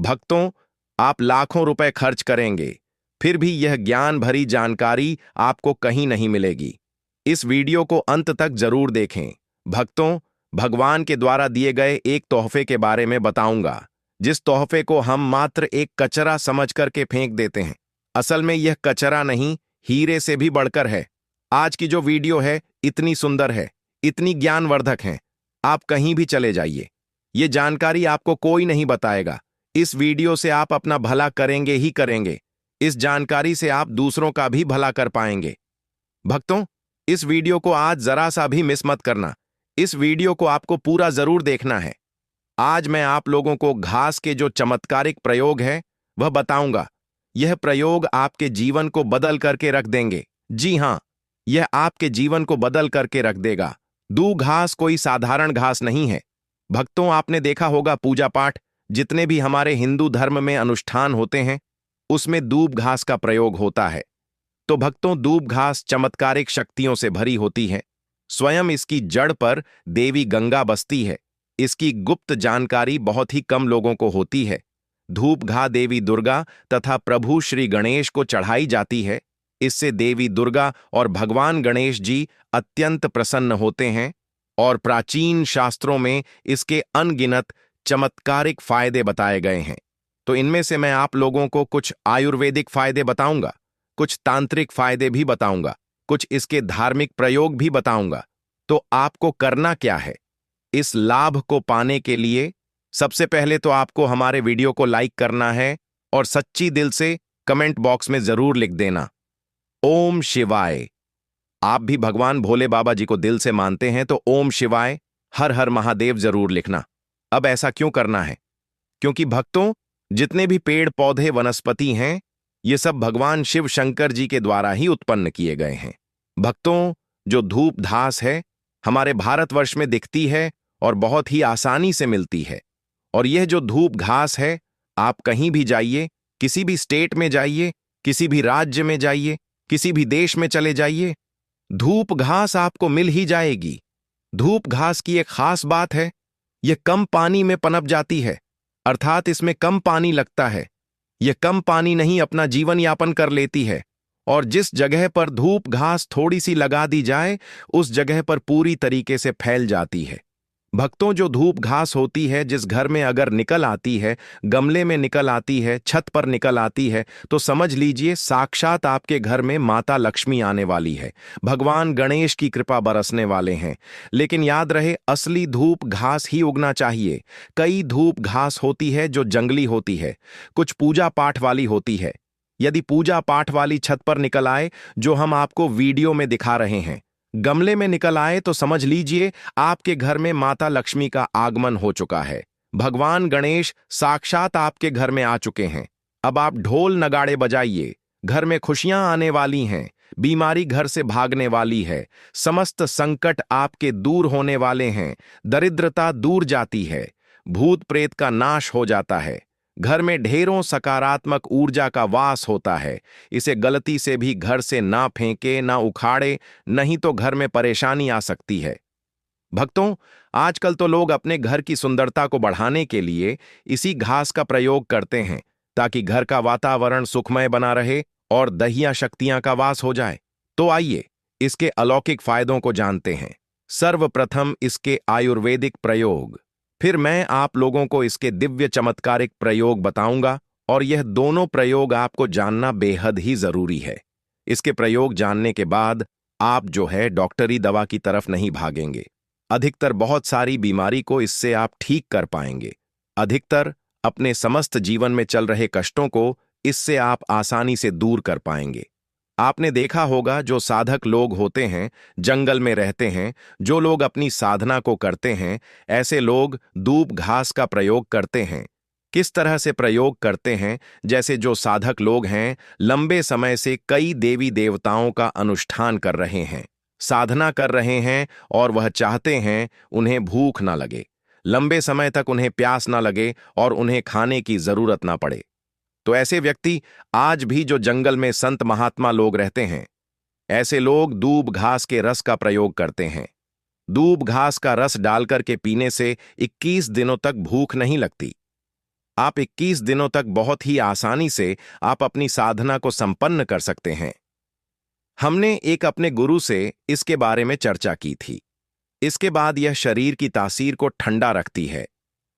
भक्तों, आप लाखों रुपए खर्च करेंगे, फिर भी यह ज्ञान भरी जानकारी आपको कहीं नहीं मिलेगी। इस वीडियो को अंत तक जरूर देखें। भक्तों, भगवान के द्वारा दिए गए एक तोहफे के बारे में बताऊंगा, जिस तोहफे को हम मात्र एक कचरा समझ करके फेंक देते हैं। असल में यह कचरा नहीं, हीरे से भी बढ़कर है। आज की जो वीडियो है इतनी सुंदर है, इतनी ज्ञानवर्धक है, आप कहीं भी चले जाइए, ये जानकारी आपको कोई नहीं बताएगा। इस वीडियो से आप अपना भला करेंगे ही करेंगे। इस जानकारी से आप दूसरों का भी भला कर पाएंगे। भक्तों, इस वीडियो को आज जरा सा भी मिस मत करना। इस वीडियो को आपको पूरा जरूर देखना है। आज मैं आप लोगों को घास के जो चमत्कारिक प्रयोग है वह बताऊंगा। यह प्रयोग आपके जीवन को बदल करके रख देंगे। जी हां, यह आपके जीवन को बदल करके रख देगा। दूब घास कोई साधारण घास नहीं है। भक्तों, आपने देखा होगा पूजा पाठ, जितने भी हमारे हिंदू धर्म में अनुष्ठान होते हैं उसमें दूब घास का प्रयोग होता है। तो भक्तों, दूब घास चमत्कारिक शक्तियों से भरी होती है। स्वयं इसकी जड़ पर देवी गंगा बसती है। इसकी गुप्त जानकारी बहुत ही कम लोगों को होती है। धूप घा देवी दुर्गा तथा प्रभु श्री गणेश को चढ़ाई जाती है। इससे देवी दुर्गा और भगवान गणेश जी अत्यंत प्रसन्न होते हैं और प्राचीन शास्त्रों में इसके अनगिनत चमत्कारिक फायदे बताए गए हैं। तो इनमें से मैं आप लोगों को कुछ आयुर्वेदिक फायदे बताऊंगा, कुछ तांत्रिक फायदे भी बताऊंगा, कुछ इसके धार्मिक प्रयोग भी बताऊंगा। तो आपको करना क्या है इस लाभ को पाने के लिए? सबसे पहले तो आपको हमारे वीडियो को लाइक करना है और सच्ची दिल से कमेंट बॉक्स में जरूर लिख देना, ओम शिवाय। आप भी भगवान भोले बाबा जी को दिल से मानते हैं तो ओम शिवाय, हर हर महादेव जरूर लिखना। अब ऐसा क्यों करना है? क्योंकि भक्तों, जितने भी पेड़ पौधे वनस्पति हैं ये सब भगवान शिव शंकर जी के द्वारा ही उत्पन्न किए गए हैं। भक्तों, जो धूप घास है हमारे भारतवर्ष में दिखती है और बहुत ही आसानी से मिलती है। और यह जो धूप घास है, आप कहीं भी जाइए, किसी भी स्टेट में जाइए, किसी भी राज्य में जाइए, किसी भी देश में चले जाइए, धूप घास आपको मिल ही जाएगी। धूप घास की एक खास बात है, यह कम पानी में पनप जाती है, अर्थात इसमें कम पानी लगता है। यह कम पानी नहीं अपना जीवन यापन कर लेती है। और जिस जगह पर धूप घास थोड़ी सी लगा दी जाए उस जगह पर पूरी तरीके से फैल जाती है। भक्तों, जो धूप घास होती है जिस घर में अगर निकल आती है, गमले में निकल आती है, छत पर निकल आती है, तो समझ लीजिए साक्षात आपके घर में माता लक्ष्मी आने वाली है, भगवान गणेश की कृपा बरसने वाले हैं। लेकिन याद रहे, असली धूप घास ही उगना चाहिए। कई धूप घास होती है जो जंगली होती है, कुछ पूजा पाठ वाली होती है। यदि पूजा पाठ वाली छत पर निकल आए, जो हम आपको वीडियो में दिखा रहे हैं, गमले में निकल आए, तो समझ लीजिए आपके घर में माता लक्ष्मी का आगमन हो चुका है। भगवान गणेश साक्षात आपके घर में आ चुके हैं। अब आप ढोल नगाड़े बजाइए, घर में खुशियां आने वाली हैं, बीमारी घर से भागने वाली है, समस्त संकट आपके दूर होने वाले हैं, दरिद्रता दूर जाती है, भूत प्रेत का नाश हो जाता है, घर में ढेरों सकारात्मक ऊर्जा का वास होता है। इसे गलती से भी घर से ना फेंके, ना उखाड़े, नहीं तो घर में परेशानी आ सकती है। भक्तों, आजकल तो लोग अपने घर की सुंदरता को बढ़ाने के लिए इसी घास का प्रयोग करते हैं, ताकि घर का वातावरण सुखमय बना रहे और दैहिक शक्तियां का वास हो जाए। तो आइए इसके अलौकिक फायदों को जानते हैं। सर्वप्रथम इसके आयुर्वेदिक प्रयोग, फिर मैं आप लोगों को इसके दिव्य चमत्कारिक प्रयोग बताऊंगा, और यह दोनों प्रयोग आपको जानना बेहद ही जरूरी है। इसके प्रयोग जानने के बाद आप जो है डॉक्टरी दवा की तरफ नहीं भागेंगे। अधिकतर बहुत सारी बीमारी को इससे आप ठीक कर पाएंगे। अधिकतर अपने समस्त जीवन में चल रहे कष्टों को इससे आप आसानी से दूर कर पाएंगे। आपने देखा होगा, जो साधक लोग होते हैं, जंगल में रहते हैं, जो लोग अपनी साधना को करते हैं, ऐसे लोग दूब घास का प्रयोग करते हैं। किस तरह से प्रयोग करते हैं? जैसे जो साधक लोग हैं, लंबे समय से कई देवी देवताओं का अनुष्ठान कर रहे हैं, साधना कर रहे हैं, और वह चाहते हैं उन्हें भूख ना लगे, लंबे समय तक उन्हें प्यास ना लगे और उन्हें खाने की जरूरत ना पड़े। तो ऐसे व्यक्ति आज भी जो जंगल में संत महात्मा लोग रहते हैं, ऐसे लोग दूब घास के रस का प्रयोग करते हैं। दूब घास का रस डालकर के पीने से 21 दिनों तक भूख नहीं लगती। आप 21 दिनों तक बहुत ही आसानी से आप अपनी साधना को संपन्न कर सकते हैं। हमने एक अपने गुरु से इसके बारे में चर्चा की थी। इसके बाद यह शरीर की तासीर को ठंडा रखती है।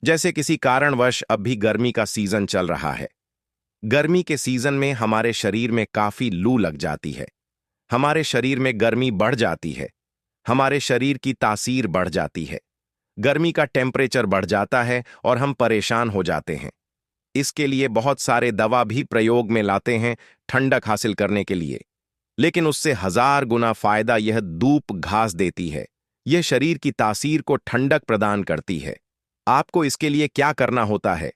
जैसे किसी कारणवश अब भी गर्मी का सीजन चल रहा है। गर्मी के सीजन में हमारे शरीर में काफी लू लग जाती है। हमारे शरीर में गर्मी बढ़ जाती है। हमारे शरीर की तासीर बढ़ जाती है। गर्मी का टेम्परेचर बढ़ जाता है और हम परेशान हो जाते हैं। इसके लिए बहुत सारे दवा भी प्रयोग में लाते हैं ठंडक हासिल करने के लिए, लेकिन उससे 1000 गुना फायदा यह दूब घास देती है। यह शरीर की तासीर को ठंडक प्रदान करती है। आपको इसके लिए क्या करना होता है?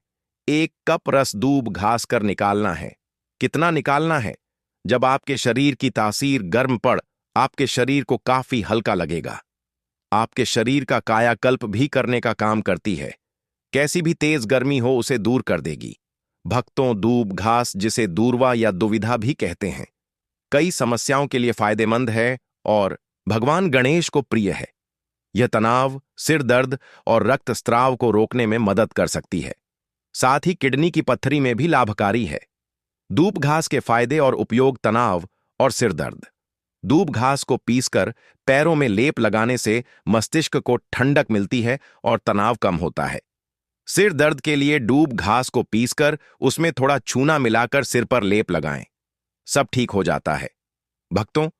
1 कप रस दूब घास कर निकालना है। कितना निकालना है? जब आपके शरीर की तासीर गर्म पड़, आपके शरीर को काफी हल्का लगेगा। आपके शरीर का कायाकल्प भी करने का काम करती है। कैसी भी तेज गर्मी हो उसे दूर कर देगी। भक्तों, दूब घास, जिसे दूर्वा या दुविधा भी कहते हैं, कई समस्याओं के लिए फायदेमंद है और भगवान गणेश को प्रिय है। यह तनाव, सिर दर्द और रक्तस्राव को रोकने में मदद कर सकती है। साथ ही किडनी की पत्थरी में भी लाभकारी है। दूब घास के फायदे और उपयोग: तनाव और सिर दर्द। दूब घास को पीसकर पैरों में लेप लगाने से मस्तिष्क को ठंडक मिलती है और तनाव कम होता है। सिर दर्द के लिए दूब घास को पीसकर उसमें थोड़ा चूना मिलाकर सिर पर लेप लगाएं, सब ठीक हो जाता है। भक्तों,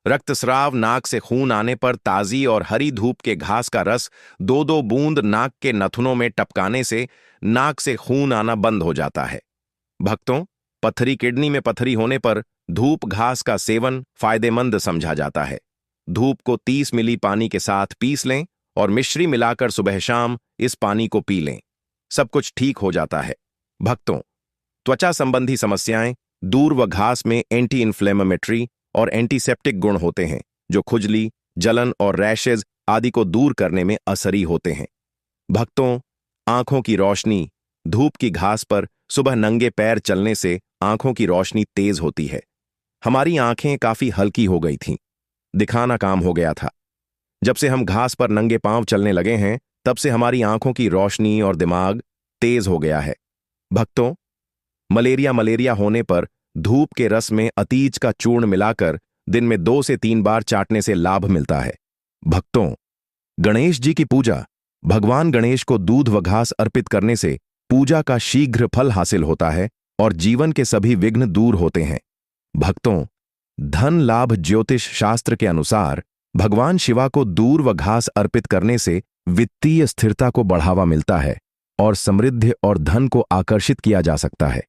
रक्तस्राव, नाक से खून आने पर ताजी और हरी धूप के घास का रस 2-2 बूंद नाक के नथुनों में टपकाने से नाक से खून आना बंद हो जाता है। भक्तों, पथरी, किडनी में पथरी होने पर धूप घास का सेवन फायदेमंद समझा जाता है। धूप को 30 मिली पानी के साथ पीस लें और मिश्री मिलाकर सुबह शाम इस पानी को पी लें, सब कुछ ठीक हो जाता है। भक्तों, त्वचा संबंधी समस्याएं: दूर्वा घास में एंटी इन्फ्लेमेटरी और एंटीसेप्टिक गुण होते हैं, जो खुजली, जलन और रैशेज आदि को दूर करने में असरी होते हैं। भक्तों, आंखों की रोशनी: धूप की घास पर सुबह नंगे पैर चलने से आंखों की रोशनी तेज होती है। हमारी आंखें काफी हल्की हो गई थीं, दिखाना काम हो गया था। जब से हम घास पर नंगे पांव चलने लगे हैं, तब से हमारी आंखों की रोशनी और दिमाग तेज हो गया है। भक्तों, मलेरिया होने पर धूप के रस में अतीज का चूर्ण मिलाकर दिन में 2 से 3 बार चाटने से लाभ मिलता है। भक्तों, गणेश जी की पूजा: भगवान गणेश को दूध व घास अर्पित करने से पूजा का शीघ्र फल हासिल होता है और जीवन के सभी विघ्न दूर होते हैं। भक्तों, धन लाभ: ज्योतिष शास्त्र के अनुसार भगवान शिवा को दूर व घास अर्पित करने से वित्तीय स्थिरता को बढ़ावा मिलता है और समृद्धि और धन को आकर्षित किया जा सकता है।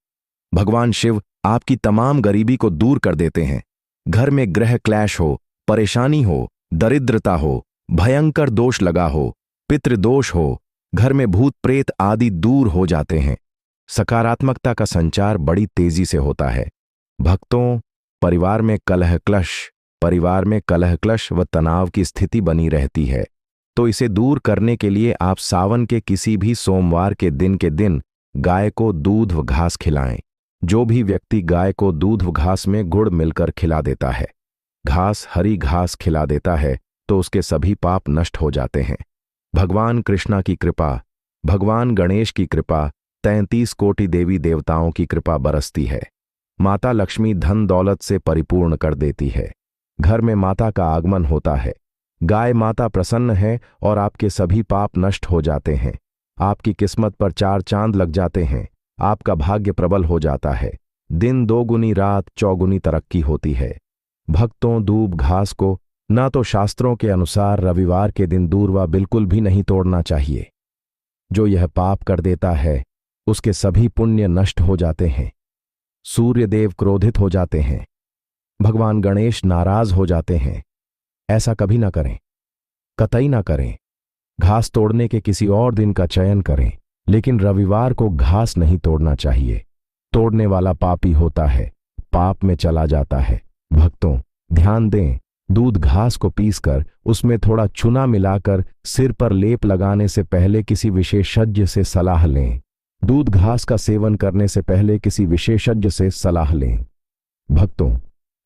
भगवान शिव आपकी तमाम गरीबी को दूर कर देते हैं। घर में ग्रह क्लैश हो, परेशानी हो, दरिद्रता हो, भयंकर दोष लगा हो, पितृदोष हो, घर में भूत प्रेत आदि दूर हो जाते हैं। सकारात्मकता का संचार बड़ी तेजी से होता है। भक्तों, परिवार में कलह क्लश व तनाव की स्थिति बनी रहती है, तो इसे दूर करने के लिए आप सावन के किसी भी सोमवार के दिन गाय को दूध व घास खिलाएं। जो भी व्यक्ति गाय को दूध व घास में गुड़ मिलकर खिला देता है, हरी घास खिला देता है, तो उसके सभी पाप नष्ट हो जाते हैं। भगवान कृष्णा की कृपा, भगवान गणेश की कृपा, 33 कोटि देवी देवताओं की कृपा बरसती है। माता लक्ष्मी धन दौलत से परिपूर्ण कर देती है। घर में माता का आगमन होता है। गाय माता प्रसन्न है और आपके सभी पाप नष्ट हो जाते हैं। आपकी किस्मत पर 4 चांद लग जाते हैं। आपका भाग्य प्रबल हो जाता है। दिन 2 गुनी, रात 4 गुनी तरक्की होती है। भक्तों, दूब घास को ना तो शास्त्रों के अनुसार रविवार के दिन दूर्वा बिल्कुल भी नहीं तोड़ना चाहिए। जो यह पाप कर देता है उसके सभी पुण्य नष्ट हो जाते हैं। सूर्य देव क्रोधित हो जाते हैं। भगवान गणेश नाराज हो जाते हैं। ऐसा कभी ना करें, कतई ना करें। घास तोड़ने के किसी और दिन का चयन करें, लेकिन रविवार को घास नहीं तोड़ना चाहिए। तोड़ने वाला पापी होता है, पाप में चला जाता है। भक्तों, ध्यान दें, दूध घास को पीसकर उसमें थोड़ा चूना मिलाकर सिर पर लेप लगाने से पहले किसी विशेषज्ञ से सलाह लें। दूध घास का सेवन करने से पहले किसी विशेषज्ञ से सलाह लें। भक्तों,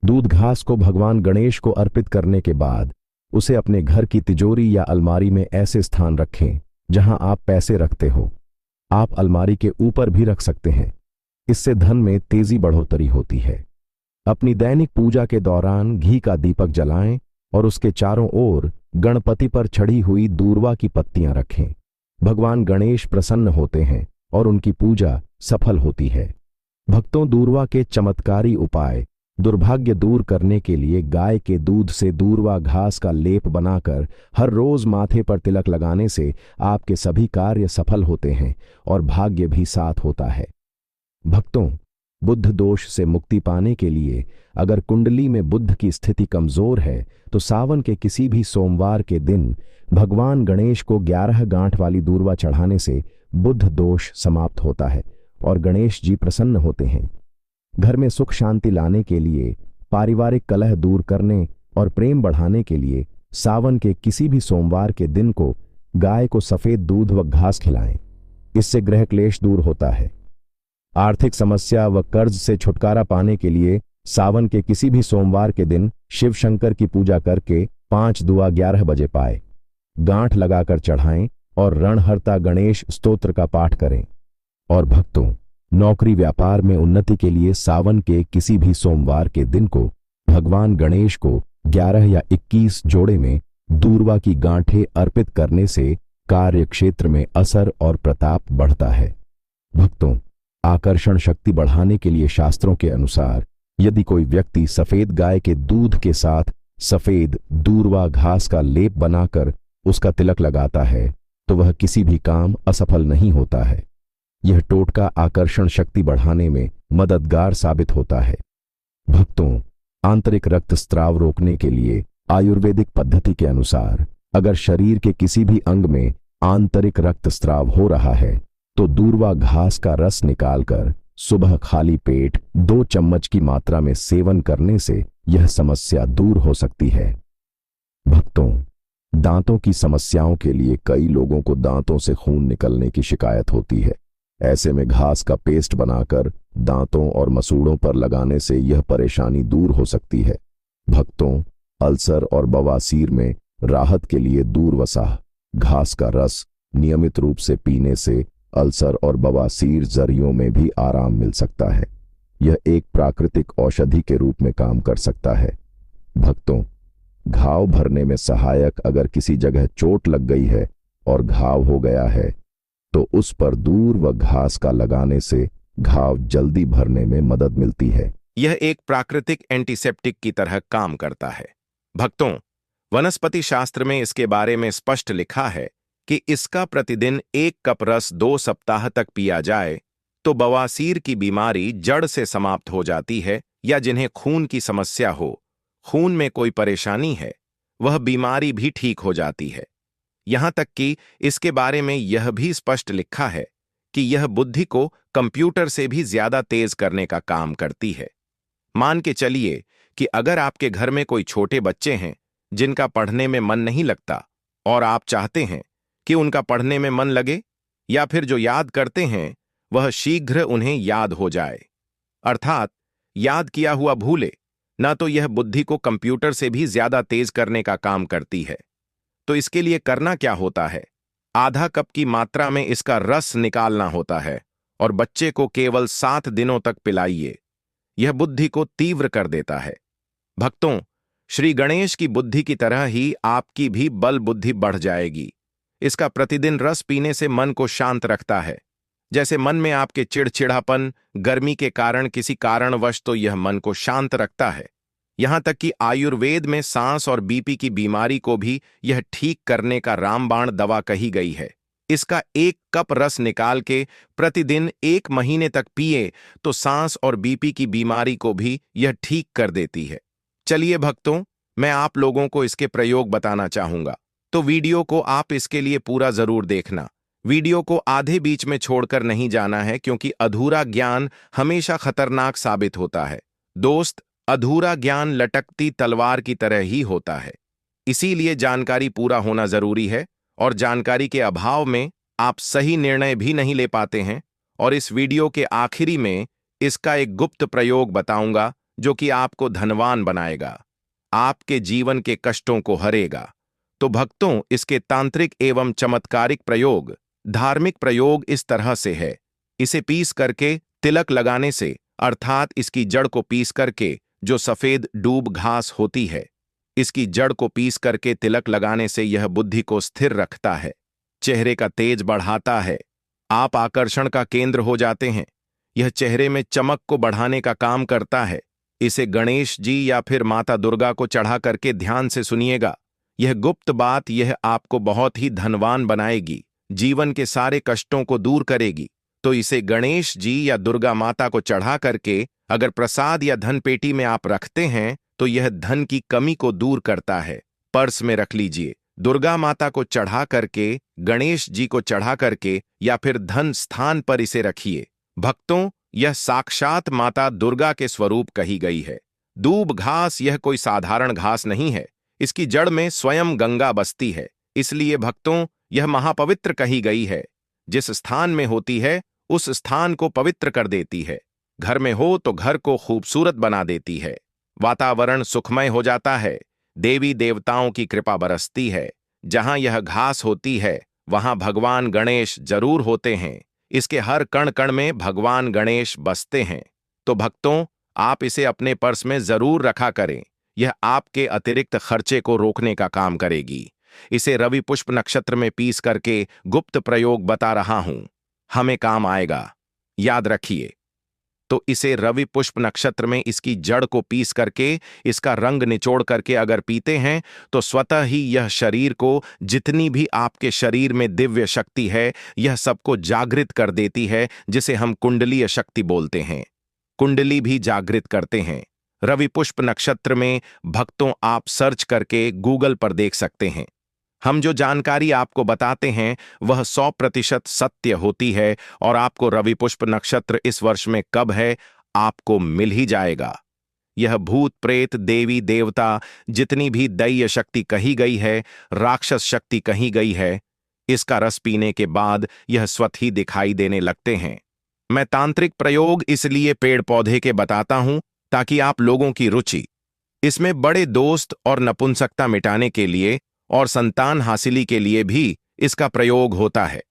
दूध घास को भगवान गणेश को अर्पित करने के बाद उसे अपने घर की तिजोरी या अलमारी में ऐसे स्थान रखें जहां आप पैसे रखते हो। आप अलमारी के ऊपर भी रख सकते हैं। इससे धन में तेजी बढ़ोतरी होती है। अपनी दैनिक पूजा के दौरान घी का दीपक जलाएं और उसके चारों ओर गणपति पर चढ़ी हुई दूर्वा की पत्तियां रखें। भगवान गणेश प्रसन्न होते हैं और उनकी पूजा सफल होती है। भक्तों, दूर्वा के चमत्कारी उपाय दुर्भाग्य दूर करने के लिए गाय के दूध से दूर्वा घास का लेप बनाकर हर रोज माथे पर तिलक लगाने से आपके सभी कार्य सफल होते हैं और भाग्य भी साथ होता है। भक्तों, बुध दोष से मुक्ति पाने के लिए अगर कुंडली में बुध की स्थिति कमजोर है तो सावन के किसी भी सोमवार के दिन भगवान गणेश को 11 गांठ वाली दूर्वा चढ़ाने से बुध दोष समाप्त होता है और गणेश जी प्रसन्न होते हैं। घर में सुख शांति लाने के लिए, पारिवारिक कलह दूर करने और प्रेम बढ़ाने के लिए सावन के किसी भी सोमवार के दिन को गाय को सफेद दूध व घास खिलाएं। इससे ग्रह क्लेश दूर होता है। आर्थिक समस्या व कर्ज से छुटकारा पाने के लिए सावन के किसी भी सोमवार के दिन शिव शंकर की पूजा करके 5 दुआ 11 बजे पाए गांठ लगाकर चढ़ाएं और रणहर्ता गणेश स्तोत्र का पाठ करें। और भक्तों, नौकरी व्यापार में उन्नति के लिए सावन के किसी भी सोमवार के दिन को भगवान गणेश को 11 या 21 जोड़े में दूर्वा की गांठें अर्पित करने से कार्य क्षेत्र में असर और प्रताप बढ़ता है। भक्तों, आकर्षण शक्ति बढ़ाने के लिए शास्त्रों के अनुसार यदि कोई व्यक्ति सफेद गाय के दूध के साथ सफेद दूर्वा घास का लेप बनाकर उसका तिलक लगाता है तो वह किसी भी काम असफल नहीं होता है। यह टोटका आकर्षण शक्ति बढ़ाने में मददगार साबित होता है। भक्तों, आंतरिक रक्तस्राव रोकने के लिए आयुर्वेदिक पद्धति के अनुसार अगर शरीर के किसी भी अंग में आंतरिक रक्तस्राव हो रहा है तो दूर्वा घास का रस निकालकर सुबह खाली पेट 2 चम्मच की मात्रा में सेवन करने से यह समस्या दूर हो सकती है। भक्तों, दांतों की समस्याओं के लिए कई लोगों को दांतों से खून निकलने की शिकायत होती है। ऐसे में घास का पेस्ट बनाकर दांतों और मसूड़ों पर लगाने से यह परेशानी दूर हो सकती है। भक्तों, अल्सर और बवासीर में राहत के लिए दूर्वासा घास का रस नियमित रूप से पीने से अल्सर और बवासीर जरियों में भी आराम मिल सकता है। यह एक प्राकृतिक औषधि के रूप में काम कर सकता है। भक्तों, घाव भरने में सहायक अगर किसी जगह चोट लग गई है और घाव हो गया है तो उस पर दूर व घास का लगाने से घाव जल्दी भरने में मदद मिलती है। यह एक प्राकृतिक एंटीसेप्टिक की तरह काम करता है। भक्तों, वनस्पति शास्त्र में इसके बारे में स्पष्ट लिखा है कि इसका प्रतिदिन 1 कप रस 2 सप्ताह तक पिया जाए तो बवासीर की बीमारी जड़ से समाप्त हो जाती है, या जिन्हें खून की समस्या हो, खून में कोई परेशानी है, वह बीमारी भी ठीक हो जाती है। यहां तक कि इसके बारे में यह भी स्पष्ट लिखा है कि यह बुद्धि को कंप्यूटर से भी ज्यादा तेज करने का काम करती है। मान के चलिए कि अगर आपके घर में कोई छोटे बच्चे हैं जिनका पढ़ने में मन नहीं लगता और आप चाहते हैं कि उनका पढ़ने में मन लगे, या फिर जो याद करते हैं वह शीघ्र उन्हें याद हो जाए, अर्थात याद किया हुआ भूले ना, तो यह बुद्धि को कंप्यूटर से भी ज्यादा तेज करने का काम करती है। तो इसके लिए करना क्या होता है? आधा कप की मात्रा में इसका रस निकालना होता है और बच्चे को केवल 7 दिनों तक पिलाइए। यह बुद्धि को तीव्र कर देता है। भक्तों, श्री गणेश की बुद्धि की तरह ही आपकी भी बल बुद्धि बढ़ जाएगी। इसका प्रतिदिन रस पीने से मन को शांत रखता है। जैसे मन में आपके चिड़चिड़ापन, गर्मी के कारण किसी कारणवश, तो यह मन को शांत रखता है। यहां तक कि आयुर्वेद में सांस और बीपी की बीमारी को भी यह ठीक करने का रामबाण दवा कही गई है। इसका 1 कप रस निकाल के प्रतिदिन 1 महीने तक पिए तो सांस और बीपी की बीमारी को भी यह ठीक कर देती है। चलिए भक्तों, मैं आप लोगों को इसके प्रयोग बताना चाहूंगा, तो वीडियो को आप इसके लिए पूरा जरूर देखना। वीडियो को आधे बीच में छोड़कर नहीं जाना है, क्योंकि अधूरा ज्ञान हमेशा खतरनाक साबित होता है। दोस्त, अधूरा ज्ञान लटकती तलवार की तरह ही होता है। इसीलिए जानकारी पूरा होना जरूरी है, और जानकारी के अभाव में आप सही निर्णय भी नहीं ले पाते हैं। और इस वीडियो के आखिरी में इसका एक गुप्त प्रयोग बताऊंगा जो कि आपको धनवान बनाएगा, आपके जीवन के कष्टों को हरेगा। तो भक्तों, इसके तांत्रिक एवं चमत्कारिक प्रयोग धार्मिक प्रयोग इस तरह से है। इसे पीस करके तिलक लगाने से, अर्थात इसकी जड़ को पीस करके, जो सफेद डूब घास होती है, इसकी जड़ को पीस करके तिलक लगाने से यह बुद्धि को स्थिर रखता है, चेहरे का तेज बढ़ाता है, आप आकर्षण का केंद्र हो जाते हैं। यह चेहरे में चमक को बढ़ाने का काम करता है। इसे गणेश जी या फिर माता दुर्गा को चढ़ा करके ध्यान से सुनिएगा। यह गुप्त बात, यह आपको बहुत ही धनवान बनाएगी, जीवन के सारे कष्टों को दूर करेगी। तो इसे गणेश जी या दुर्गा माता को चढ़ा करके अगर प्रसाद या धन पेटी में आप रखते हैं तो यह धन की कमी को दूर करता है। पर्स में रख लीजिए। दुर्गा माता को चढ़ा करके, गणेश जी को चढ़ा करके या फिर धन स्थान पर इसे रखिए। भक्तों, यह साक्षात माता दुर्गा के स्वरूप कही गई है। दूब घास यह कोई साधारण घास नहीं है, इसकी जड़ में स्वयं गंगा बसती है। इसलिए भक्तों, यह महापवित्र कही गई है। जिस स्थान में होती है उस स्थान को पवित्र कर देती है। घर में हो तो घर को खूबसूरत बना देती है। वातावरण सुखमय हो जाता है। देवी देवताओं की कृपा बरसती है। जहां यह घास होती है वहां भगवान गणेश जरूर होते हैं। इसके हर कण कण में भगवान गणेश बसते हैं। तो भक्तों, आप इसे अपने पर्स में जरूर रखा करें। यह आपके अतिरिक्त खर्चे को रोकने का काम करेगी। इसे रवि पुष्प नक्षत्र में पीस करके गुप्त प्रयोग बता रहा हूं, हमें काम आएगा, याद रखिए। तो इसे रवि पुष्प नक्षत्र में इसकी जड़ को पीस करके, इसका रंग निचोड़ करके अगर पीते हैं तो स्वतः ही यह शरीर को, जितनी भी आपके शरीर में दिव्य शक्ति है, यह सबको जागृत कर देती है, जिसे हम कुंडलीय शक्ति बोलते हैं। कुंडली भी जागृत करते हैं। रवि पुष्प नक्षत्र में भक्तों, आप सर्च करके गूगल पर देख सकते हैं। हम जो जानकारी आपको बताते हैं वह 100% सत्य होती है। और आपको रवि पुष्प नक्षत्र इस वर्ष में कब है, आपको मिल ही जाएगा। यह भूत प्रेत, देवी देवता, जितनी भी दैय शक्ति कही गई है, राक्षस शक्ति कही गई है, इसका रस पीने के बाद यह स्वतः ही दिखाई देने लगते हैं। मैं तांत्रिक प्रयोग इसलिए पेड़ पौधे के बताता हूं ताकि आप लोगों की रुचि इसमें बड़े दोस्त और नपुंसकता मिटाने के लिए और संतान हासिली के लिए भी इसका प्रयोग होता है।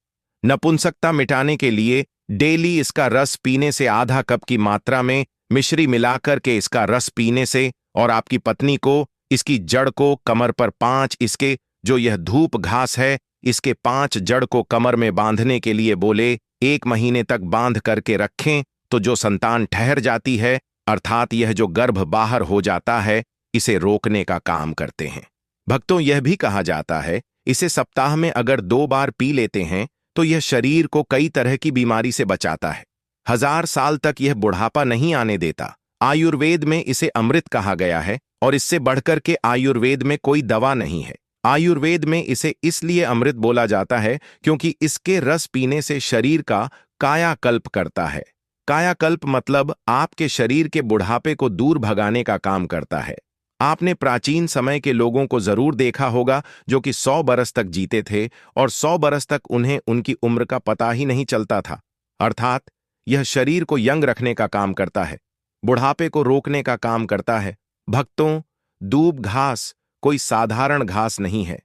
नपुंसकता मिटाने के लिए डेली इसका रस पीने से आधा कप की मात्रा में मिश्री मिलाकर के इसका रस पीने से, और आपकी पत्नी को इसकी जड़ को कमर पर 5 इसके, जो यह धूप घास है, इसके 5 जड़ को कमर में बांधने के लिए बोले। 1 महीने तक बांध करके रखें तो जो संतान ठहर जाती है, अर्थात यह जो गर्भ बाहर हो जाता है, इसे रोकने का काम करते हैं। भक्तों, यह भी कहा जाता है इसे सप्ताह में अगर 2 बार पी लेते हैं तो यह शरीर को कई तरह की बीमारी से बचाता है। 1000 साल तक यह बुढ़ापा नहीं आने देता। आयुर्वेद में इसे अमृत कहा गया है और इससे बढ़कर के आयुर्वेद में कोई दवा नहीं है। आयुर्वेद में इसे इसलिए अमृत बोला जाता है क्योंकि इसके रस पीने से शरीर का कायाकल्प करता है। कायाकल्प मतलब आपके शरीर के बुढ़ापे को दूर भगाने का काम करता है। आपने प्राचीन समय के लोगों को जरूर देखा होगा जो कि 100 बरस तक जीते थे और 100 बरस तक उन्हें उनकी उम्र का पता ही नहीं चलता था। अर्थात यह शरीर को यंग रखने का काम करता है, बुढ़ापे को रोकने का काम करता है। भक्तों, दूब घास कोई साधारण घास नहीं है।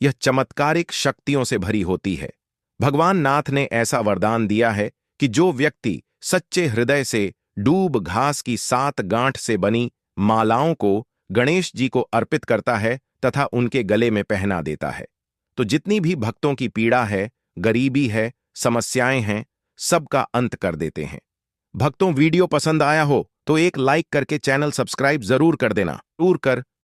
यह चमत्कारिक शक्तियों से भरी होती है। भगवान नाथ ने ऐसा वरदान दिया है कि जो व्यक्ति सच्चे हृदय से डूब घास की 7 गांठ से बनी मालाओं को गणेश जी को अर्पित करता है तथा उनके गले में पहना देता है, तो जितनी भी भक्तों की पीड़ा है, गरीबी है, समस्याएं हैं, सबका अंत कर देते हैं। भक्तों, वीडियो पसंद आया हो तो एक लाइक करके चैनल सब्सक्राइब जरूर कर देना। जरूर कर